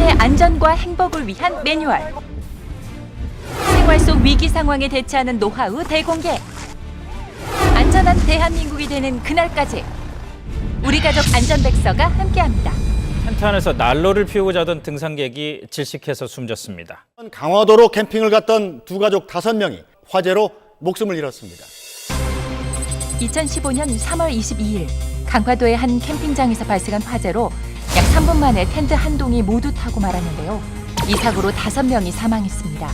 국민의 안전과 행복을 위한 매뉴얼. 생활 속 위기 상황에 대처하는 노하우 대공개. 안전한 대한민국이 되는 그날까지 우리 가족 안전백서가 함께합니다. 텐트 안에서 난로를 피우고 자던 등산객이 질식해서 숨졌습니다. 강화도로 캠핑을 갔던 두 가족 5명이 화재로 목숨을 잃었습니다. 2015년 3월 22일 강화도의 한 캠핑장에서 발생한 화재로 약 3분 만에 텐트 한 동이 모두 타고 말았는데요. 이 사고로 5명이 사망했습니다.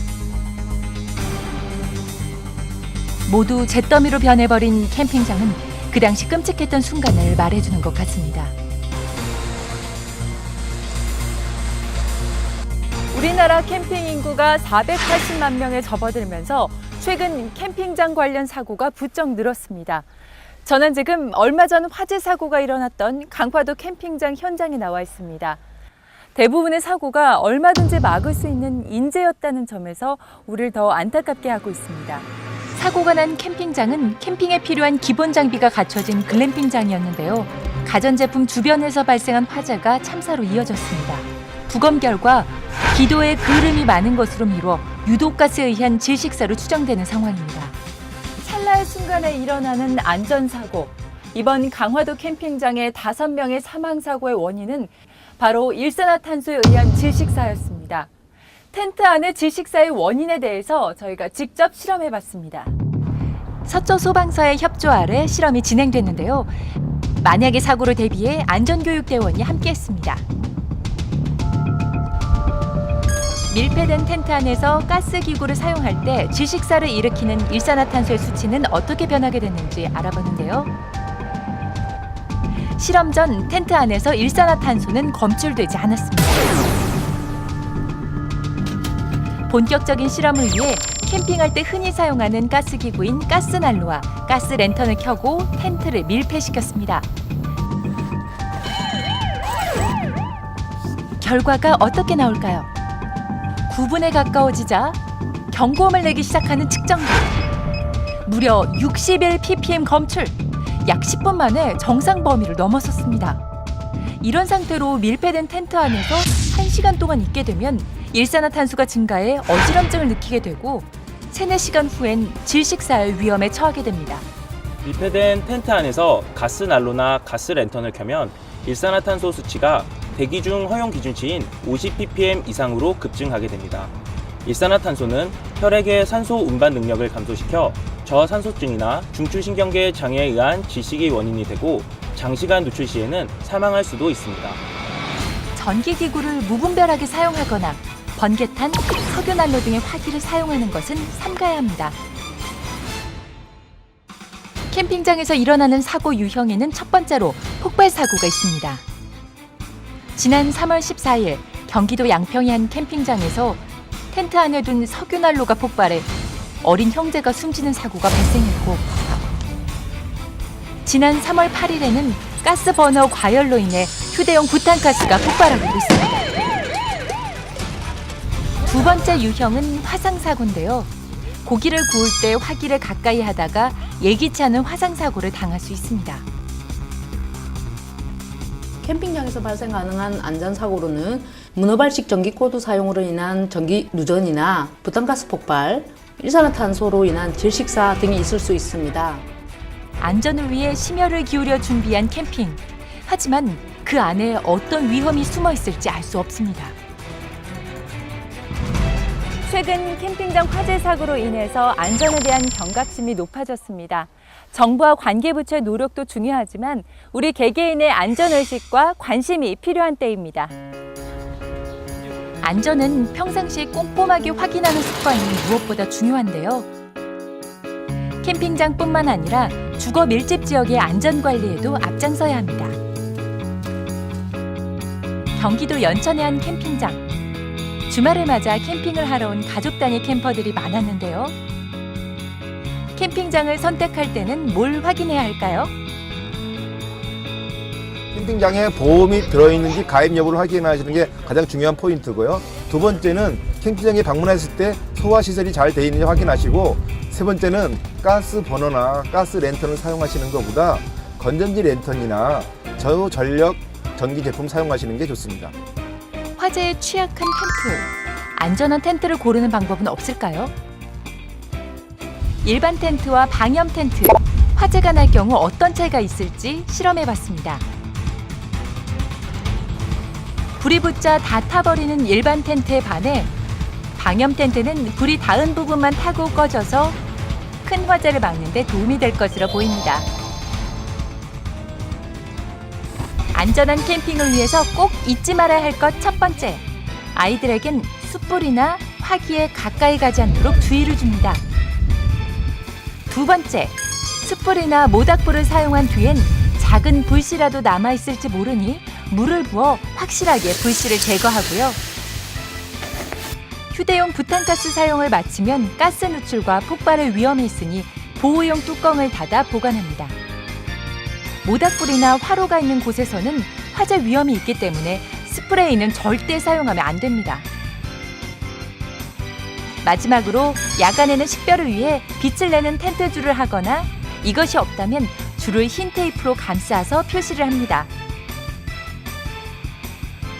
모두 잿더미로 변해버린 캠핑장은 그 당시 끔찍했던 순간을 말해주는 것 같습니다. 우리나라 캠핑 인구가 480만 명에 접어들면서 최근 캠핑장 관련 사고가 부쩍 늘었습니다. 저는 지금 얼마 전 화재 사고가 일어났던 강화도 캠핑장 현장에 나와 있습니다. 대부분의 사고가 얼마든지 막을 수 있는 인재였다는 점에서 우리를 더 안타깝게 하고 있습니다. 사고가 난 캠핑장은 캠핑에 필요한 기본 장비가 갖춰진 글램핑장이었는데요. 가전제품 주변에서 발생한 화재가 참사로 이어졌습니다. 부검 결과 기도에 그름이 많은 것으로 미뤄 유독가스에 의한 질식사로 추정되는 상황입니다. 찰나의 순간에 일어나는 안전사고. 이번 강화도 캠핑장의 5명의 사망사고의 원인은 바로 일산화탄소에 의한 질식사였습니다. 텐트 안의 질식사의 원인에 대해서 저희가 직접 실험해봤습니다. 서초 소방서의 협조 아래 실험이 진행됐는데요. 만약의 사고를 대비해 안전교육대원이 함께했습니다. 밀폐된 텐트 안에서 가스기구를 사용할 때 질식사를 일으키는 일산화탄소의 수치는 어떻게 변하게 됐는지 알아보는데요. 실험 전 텐트 안에서 일산화탄소는 검출되지 않았습니다. 본격적인 실험을 위해 캠핑할 때 흔히 사용하는 가스기구인 가스난로와 가스랜턴을 켜고 텐트를 밀폐시켰습니다. 결과가 어떻게 나올까요? 9분에 가까워지자 경고음을 내기 시작하는 측정기. 무려 61ppm 검출. 약 10분 만에 정상 범위를 넘어섰습니다. 이런 상태로 밀폐된 텐트 안에서 1시간 동안 있게 되면 일산화탄소가 증가해 어지럼증을 느끼게 되고 3-4시간 후엔 질식사의 위험에 처하게 됩니다. 밀폐된 텐트 안에서 가스난로나 가스랜턴을 켜면 일산화탄소 수치가 대기 중 허용 기준치인 50ppm 이상으로 급증하게 됩니다. 일산화탄소는 혈액의 산소 운반 능력을 감소시켜 저산소증이나 중추신경계 장애에 의한 질식의 원인이 되고 장시간 누출 시에는 사망할 수도 있습니다. 전기기구를 무분별하게 사용하거나 번개탄, 석유난로 등의 화기를 사용하는 것은 삼가야 합니다. 캠핑장에서 일어나는 사고 유형에는 첫 번째로 폭발 사고가 있습니다. 지난 3월 14일 경기도 양평의 한 캠핑장에서 텐트 안에 둔 석유난로가 폭발해 어린 형제가 숨지는 사고가 발생했고, 지난 3월 8일에는 가스버너 과열로 인해 휴대용 부탄가스가 폭발하고 있습니다. 두 번째 유형은 화상사고인데요. 고기를 구울 때 화기를 가까이 하다가 예기치 않은 화상사고를 당할 수 있습니다. 캠핑장에서 발생 가능한 안전사고로는 문어발식 전기코드 사용으로 인한 전기 누전이나 부탄가스 폭발, 일산화탄소로 인한 질식사 등이 있을 수 있습니다. 안전을 위해 심혈을 기울여 준비한 캠핑. 하지만 그 안에 어떤 위험이 숨어 있을지 알 수 없습니다. 최근 캠핑장 화재 사고로 인해서 안전에 대한 경각심이 높아졌습니다. 정부와 관계부처의 노력도 중요하지만 우리 개개인의 안전의식과 관심이 필요한 때입니다. 안전은 평상시 꼼꼼하게 확인하는 습관이 무엇보다 중요한데요. 캠핑장뿐만 아니라 주거 밀집 지역의 안전관리에도 앞장서야 합니다. 경기도 연천의 한 캠핑장. 주말을 맞아 캠핑을 하러 온 가족 단위 캠퍼들이 많았는데요. 캠핑장을 선택할 때는 뭘 확인해야 할까요? 캠핑장에 보험이 들어있는지 가입 여부를 확인하시는 게 가장 중요한 포인트고요. 두 번째는 캠핑장에 방문했을 때 소화시설이 잘 돼 있는지 확인하시고, 세 번째는 가스 버너나 가스 랜턴을 사용하시는 것보다 건전지 랜턴이나 저전력 전기 제품 사용하시는 게 좋습니다. 화재에 취약한 텐트. 안전한 텐트를 고르는 방법은 없을까요? 일반 텐트와 방염 텐트. 화재가 날 경우 어떤 차이가 있을지 실험해봤습니다. 불이 붙자 다 타버리는 일반 텐트에 반해 방염 텐트는 불이 닿은 부분만 타고 꺼져서 큰 화재를 막는 데 도움이 될 것으로 보입니다. 안전한 캠핑을 위해서 꼭 잊지 말아야 할 것 첫 번째. 아이들에겐 숯불이나 화기에 가까이 가지 않도록 주의를 줍니다. 두 번째, 숯불이나 모닥불을 사용한 뒤엔 작은 불씨라도 남아있을지 모르니 물을 부어 확실하게 불씨를 제거하고요. 휴대용 부탄가스 사용을 마치면 가스 누출과 폭발의 위험이 있으니 보호용 뚜껑을 닫아 보관합니다. 모닥불이나 화로가 있는 곳에서는 화재 위험이 있기 때문에 스프레이는 절대 사용하면 안 됩니다. 마지막으로 야간에는 식별을 위해 빛을 내는 텐트줄을 하거나 이것이 없다면 줄을 흰 테이프로 감싸서 표시를 합니다.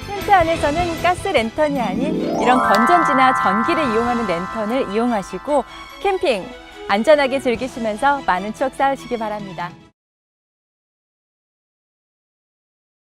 텐트 안에서는 가스 랜턴이 아닌 이런 건전지나 전기를 이용하는 랜턴을 이용하시고 캠핑 안전하게 즐기시면서 많은 추억 쌓으시기 바랍니다.